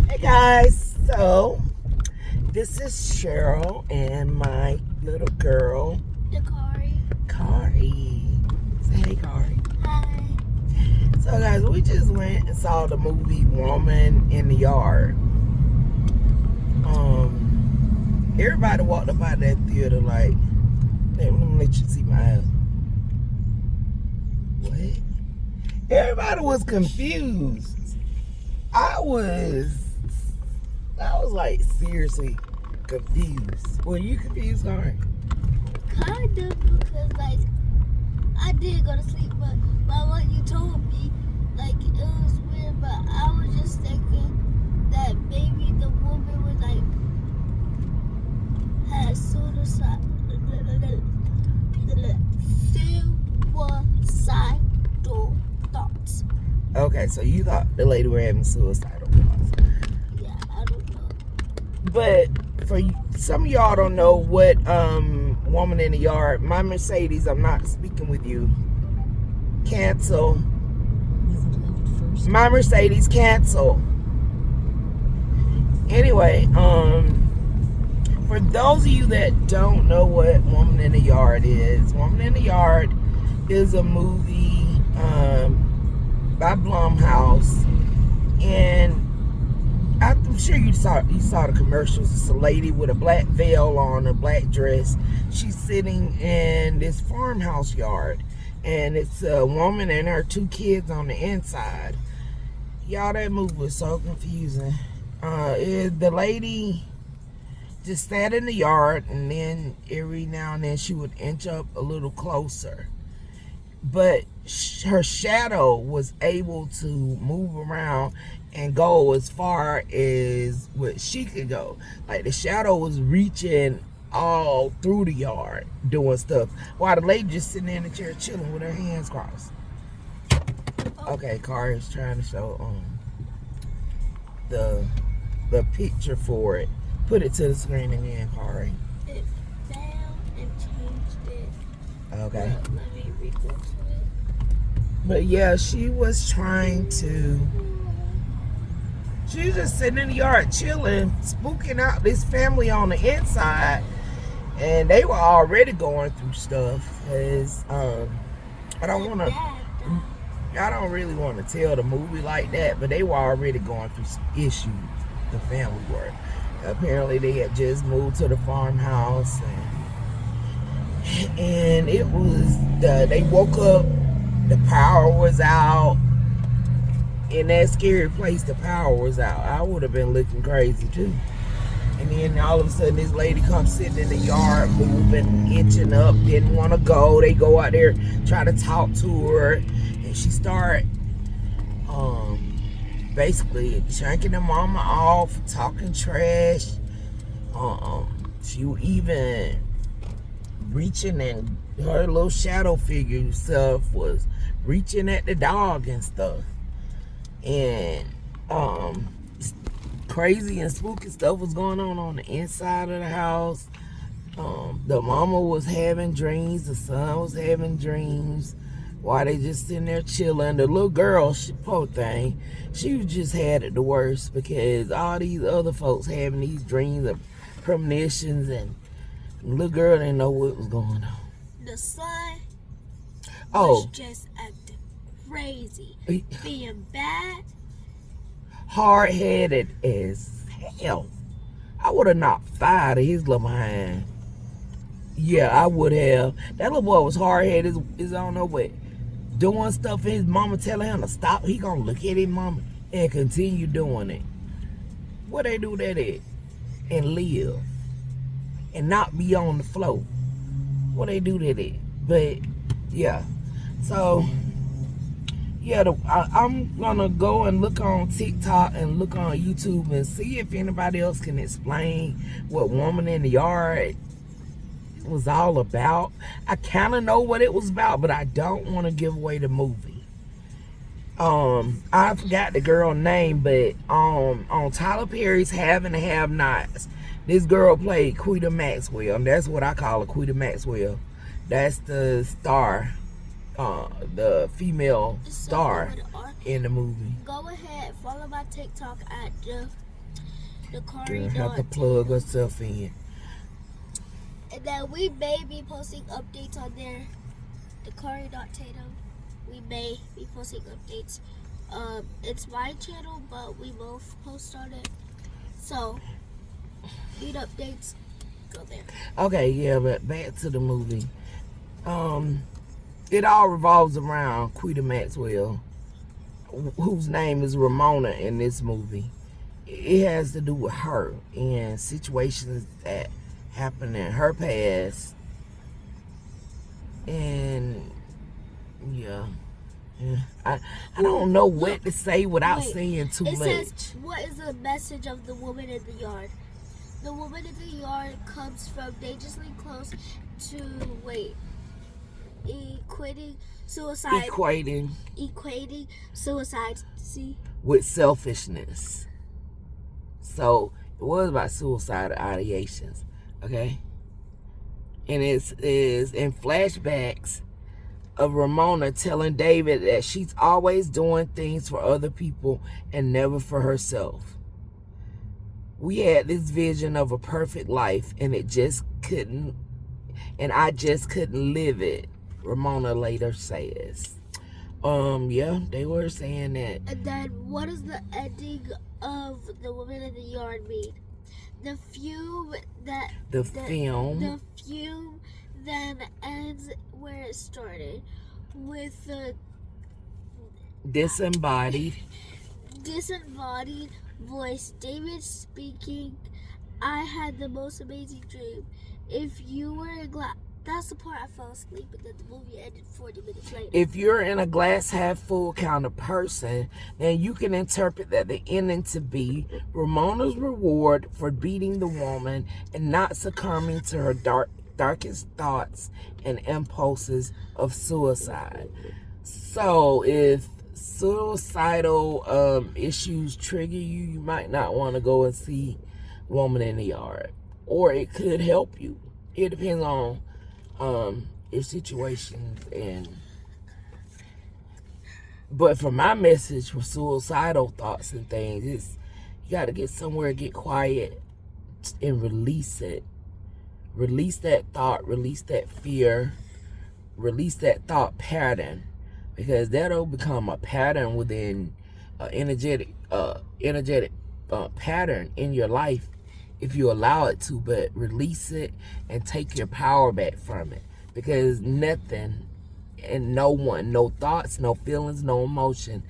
Hey guys, so this is Cheryl and my little girl, DeKauri. Kari. Say hey, Kari. Hi. So guys, we just went and saw the movie Woman in the Yard. Everybody walked up out that theater like, let me let you see my eyes. What? Everybody was confused. I was like seriously confused. Were you confused, Kari? Kind of, because like I did go to sleep, but what you told me, like it was weird. But I was just thinking that maybe the woman was like had suicidal thoughts. Okay, so you thought the lady were having suicidal thoughts. Yeah, I don't know. But for some of y'all don't know what Woman in the Yard, my Mercedes, I'm not speaking with you. Cancel. My Mercedes, cancel. Anyway, for those of you that don't know what Woman in the Yard is, Woman in the Yard is a movie by Blumhouse, and I'm sure you saw the commercials. It's a lady with a black veil on, a black dress. She's sitting in this farmhouse yard, and it's a woman and her two kids on the inside. Y'all, that movie was so confusing. The lady just sat in the yard, and then every now and then she would inch up a little closer. But her shadow was able to move around and go as far as what she could go. Like the shadow was reaching all through the yard doing stuff, while the lady just sitting in the chair chilling with her hands crossed. Okay, Kari is trying to show the picture for it. Put it to the screen again, Kari. It fell and changed it. Okay. Let me re-go to it. But yeah, she was trying to. She was just sitting in the yard chilling, spooking out this family on the inside, and they were already going through stuff. Cause I don't really want to tell the movie like that, but they were already going through some issues. The family were. Apparently, they had just moved to the farmhouse, and it was they woke up. The power was out. In that scary place, the power was out. I would have been looking crazy too. And then all of a sudden, this lady comes sitting in the yard, moving, inching up, didn't want to go. They go out there, try to talk to her, and she start basically shanking the mama off, talking trash. She was even reaching, and her little shadow figure self was reaching at the dog and stuff. And crazy and spooky stuff was going on the inside of the house. The mama was having dreams, the son was having dreams while they just sitting there chilling. The little girl, poor thing, she just had it the worst, because all these other folks having these dreams of premonitions, and the little girl didn't know what was going on. The son was just acting crazy, being bad, hard-headed as hell. I would have knocked 5 of his little behind. Yeah, I would have. That little boy was hard-headed as I don't know what, doing stuff, and his mama telling him to stop. He gonna look at his mama and continue doing it. What they do that at? And live and not be on the floor. What they do that at? But yeah, so yeah, I'm gonna go and look on TikTok and look on YouTube and see if anybody else can explain what Woman in the Yard was all about. I kind of know what it was about, but I don't want to give away the movie. I forgot the girl name, but on Tyler Perry's Have and Have Nots, this girl played Quita Maxwell, and that's what I call her, Quita Maxwell. That's the star, the female star in the movie. Go ahead, follow my TikTok at DeKauri have to dot plug herself in. and then we may be posting updates on there. DeKauri dot Tatum. We may be posting updates. It's my channel, but we both post on it. So, need updates? Go there. Okay, yeah, but back to the movie. It all revolves around Quita Maxwell, whose name is Ramona in this movie. It has to do with her and situations that happened in her past. And yeah. I don't know what to say without saying too much. It says, what is the message of the woman in the yard? The woman in the yard comes from dangerously close to, equating suicide. Equating suicide, see? With selfishness. So, it was about suicidal ideations, okay? And it is in flashbacks of Ramona telling David that she's always doing things for other people and never for herself. We had this vision of a perfect life and I just couldn't live it, Ramona later says. Yeah, they were saying that. And then what does the ending of The Woman in the Yard mean? The fume then ends where it started, with the disembodied voice. David speaking, I had the most amazing dream. If you were in glass, that's the part I fell asleep, and then the movie ended 40 minutes later. If you're in a glass half full kind of person, then you can interpret that the ending to be Ramona's reward for beating the woman and not succumbing to her darkest thoughts and impulses of suicide. So if suicidal issues trigger you, you might not want to go and see Woman in the Yard, or it could help you. It depends on your situations. But for my message for suicidal thoughts and things, is you got to get somewhere, get quiet, and release it. Release that thought, release that fear, release that thought pattern, because that'll become a pattern within energetic pattern in your life if you allow it to. But release it and take your power back from it, because nothing and no one, no thoughts, no feelings, no emotion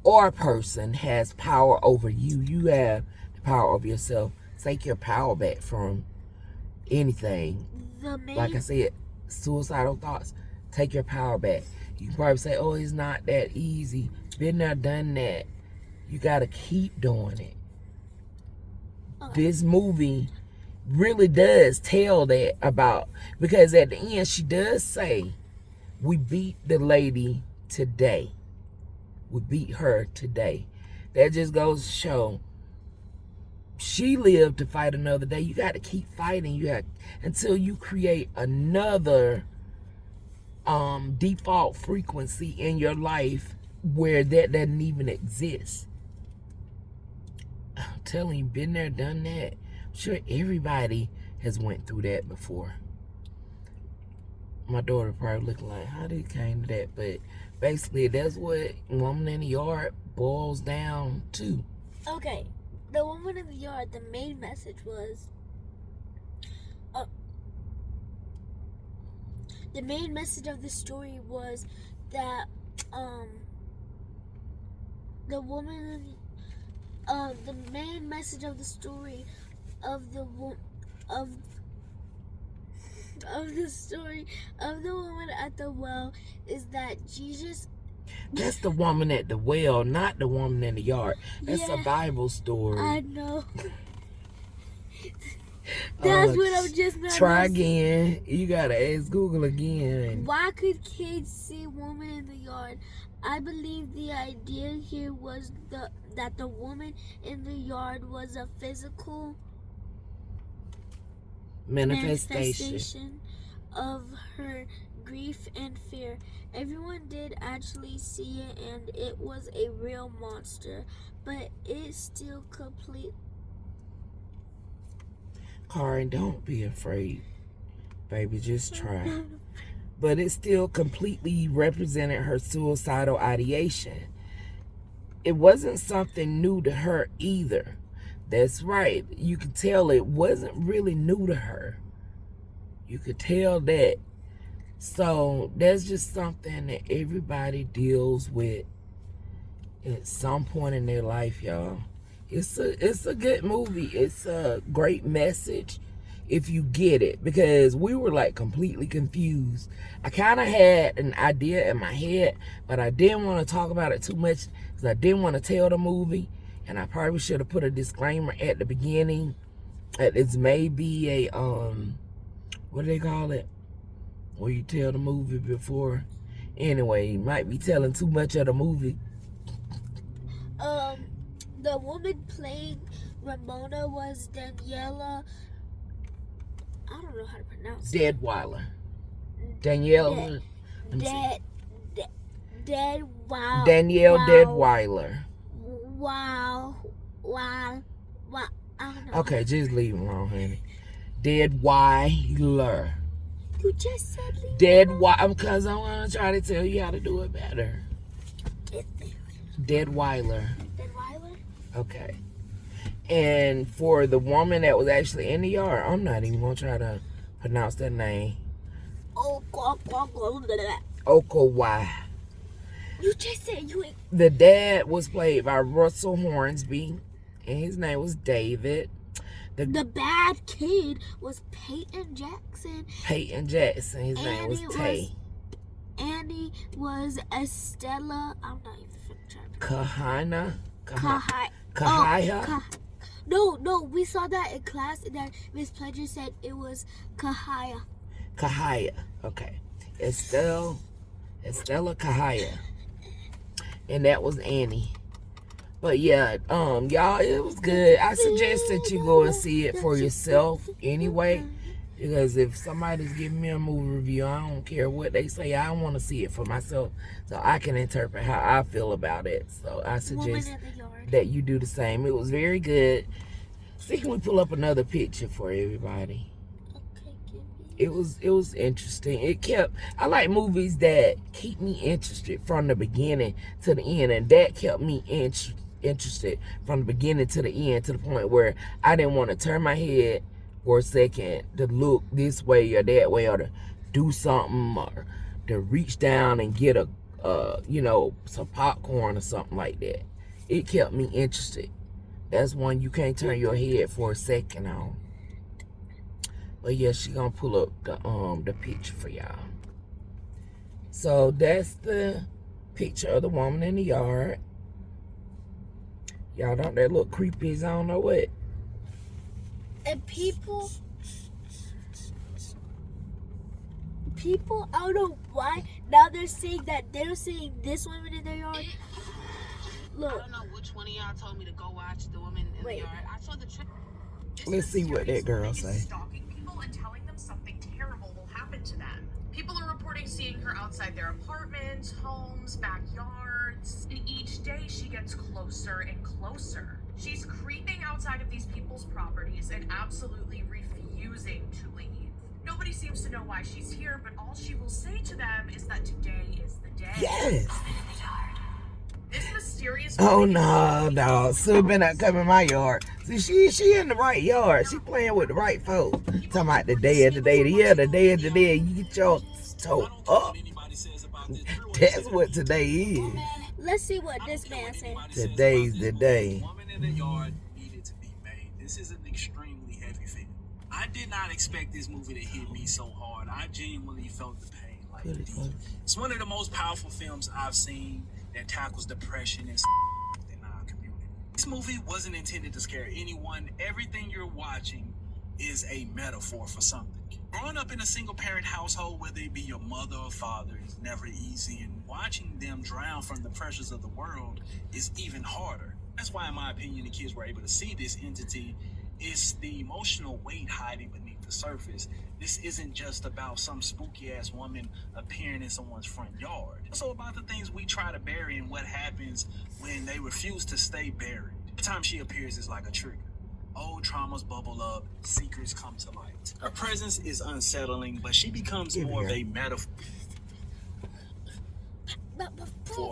or person has power over you. You have the power over yourself. Take your power back from anything. Like I said, suicidal thoughts, take your power back. You can probably say, oh, it's not that easy. Been there, done that. You got to keep doing it. This movie really does tell that about, because at the end she does say, we beat the lady today. We beat her today. That just goes to show she lived to fight another day. You got to keep fighting. You have until you create another default frequency in your life where that doesn't even exist. I'm telling you, been there, done that. I'm sure everybody has went through that before. My daughter probably looking like, how did it came to that? But basically, that's what Woman in the Yard boils down to. Okay, The Woman in the Yard, the main message was, the main message of the story was that the woman, the main message of the story of the story of the woman at the well is that Jesus. That's the woman at the well, not the woman in the yard. That's a Bible story. I know. That's what I'm just not. Try again. You gotta ask Google again. Why could kids see Woman in the Yard? I believe the idea here was that the woman in the yard was a physical manifestation of her grief and fear. Everyone did actually see it, and it was a real monster, but it's still complete. Karen, don't be afraid, baby, just try. But it still completely represented her suicidal ideation. It wasn't something new to her either. That's right. You could tell it wasn't really new to her. You could tell that. So that's just something that everybody deals with at some point in their life, y'all. It's a good movie. It's a great message if you get it, because we were like completely confused. I kind of had an idea in my head, but I didn't want to talk about it too much because I didn't want to tell the movie, and I probably should have put a disclaimer at the beginning that this may be a what do they call it, where you tell the movie before. Anyway, you might be telling too much of the movie. The woman playing Ramona was Daniela. I don't know how to pronounce it. Deadweiler. Danielle. Danielle Deadweiler. Wow. I don't know. Okay, just leave him alone, honey. Deadweiler. You just said leave Deadweiler, because I want to try to tell you how to do it better. Deadweiler. Deadweiler? Okay. And for the woman that was actually in the yard, I'm not even going to try to pronounce that name. Okawai. You just said you ain't. The dad was played by Russell Hornsby, and his name was David. The bad kid was Peyton Jackson. Peyton Jackson. His name was Tay. Annie was Estella. I'm not even trying to. Kahaya. No, we saw that in class, and then Miss Pledger said it was Kahaya. Kahaya. Okay. Estella Kahaya. And that was Annie. But yeah, y'all, it was good. I suggest that you go and see it for yourself anyway. Because if somebody's giving me a movie review, I don't care what they say. I want to see it for myself so I can interpret how I feel about it. So I suggest that you do the same. It was very good. See, can we pull up another picture for everybody? It was interesting. I like movies that keep me interested from the beginning to the end, and that kept me interested from the beginning to the end, to the point where I didn't want to turn my head for a second to look this way or that way, or to do something, or to reach down and get some popcorn or something like that. It kept me interested. That's one you can't turn your head for a second on. But yeah, she gonna pull up the picture for y'all. So that's the picture of the woman in the yard. Y'all don't that look creepy as I don't know what. And people, I don't know why, now they're saying that they're seeing this woman in their yard. Look. I don't know which one of y'all told me to go watch the woman in the yard. I saw the Let's see what that girl say. Stalking people and telling them something terrible will happen to them. People are reporting seeing her outside their apartments, homes, backyards. And each day she gets closer and closer. She's creeping outside of these people's properties and absolutely refusing to leave. Nobody seems to know why she's here, but all she will say to them is that today is the day. Yes. This mysterious. Oh no. Sue been not coming in my yard. See, she in the right yard. She playing with the right folks. Talking about the day of the day. Yeah, the day of the day. You get your toe up. That's what today is. Let's see what this man said. Today's the day. Woman in the yard needed to be made. This is an extremely heavy film. I did not expect this movie to hit me so hard. I genuinely felt the pain. It's one of the most powerful films I've seen that tackles depression and in our community. This movie wasn't intended to scare anyone. Everything you're watching is a metaphor for something. Growing up in a single-parent household, whether it be your mother or father, is never easy, and watching them drown from the pressures of the world is even harder. That's why, in my opinion, the kids were able to see this entity. It's the emotional weight hiding beneath the surface, this isn't just about some spooky ass woman appearing in someone's front yard. It's also about the things we try to bury and what happens when they refuse to stay buried. Every time she appears is like a trigger. Old traumas bubble up, secrets come to light. Her presence is unsettling, but she becomes more of a metaphor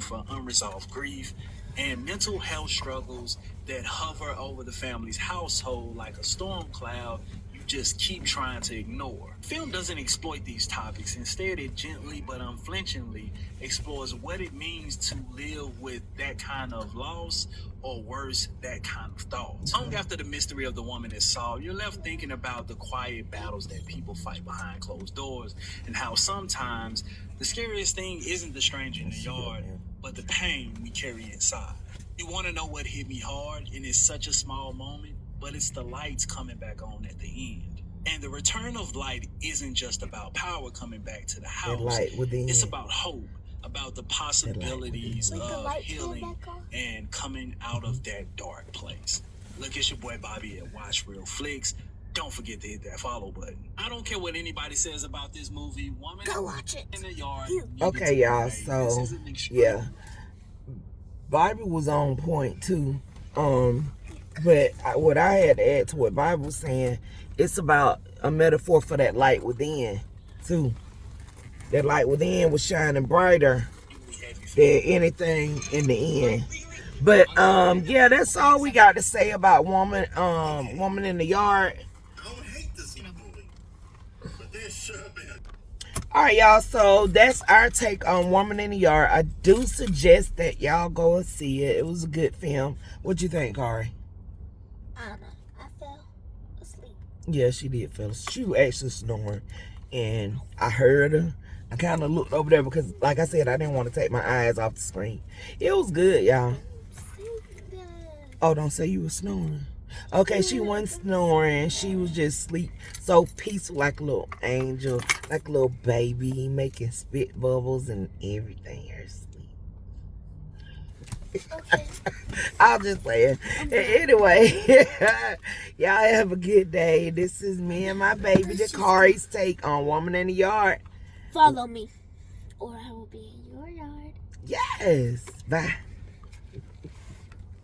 for unresolved grief and mental health struggles that hover over the family's household like a storm cloud you just keep trying to ignore. Film doesn't exploit these topics. Instead, it gently but unflinchingly explores what it means to live with that kind of loss, or worse, that kind of thought. Long after the mystery of the woman is solved, you're left thinking about the quiet battles that people fight behind closed doors, and how sometimes the scariest thing isn't the stranger in the yard, but the pain we carry inside. You want to know what hit me hard, and it's such a small moment, but it's the lights coming back on at the end. And the return of light isn't just about power coming back to the house. It's about hope, about the possibilities of healing and coming out of that dark place. Look, it's your boy Bobby at Watch Real Flicks. Don't forget to hit that follow button. I don't care what anybody says about this movie. Woman Go watch it. in the yard. Okay, y'all. So, yeah. Bible was on point, too. But what I had to add to what Bible was saying, it's about a metaphor for that light within, too. That light within was shining brighter than anything in the end. But, yeah, that's all we got to say about Woman in the Yard. Alright, y'all, so that's our take on Woman in the Yard. I do suggest that y'all go and see it. It was a good film. What you think, Kari? I don't know. I fell asleep. Yeah, she did fall asleep. She was actually snoring, and I heard her. I kind of looked over there because, like I said, I didn't want to take my eyes off the screen. It was good, y'all. Oh, don't say you were snoring. Okay, she wasn't snoring. She was just asleep, so peaceful, like a little angel, like a little baby, making spit bubbles and everything. Her sleep. Okay. I'll just play it. Anyway, y'all have a good day. This is me and my baby DeKauri's take on Woman in the Yard. Follow me, or I will be in your yard. Yes. Bye.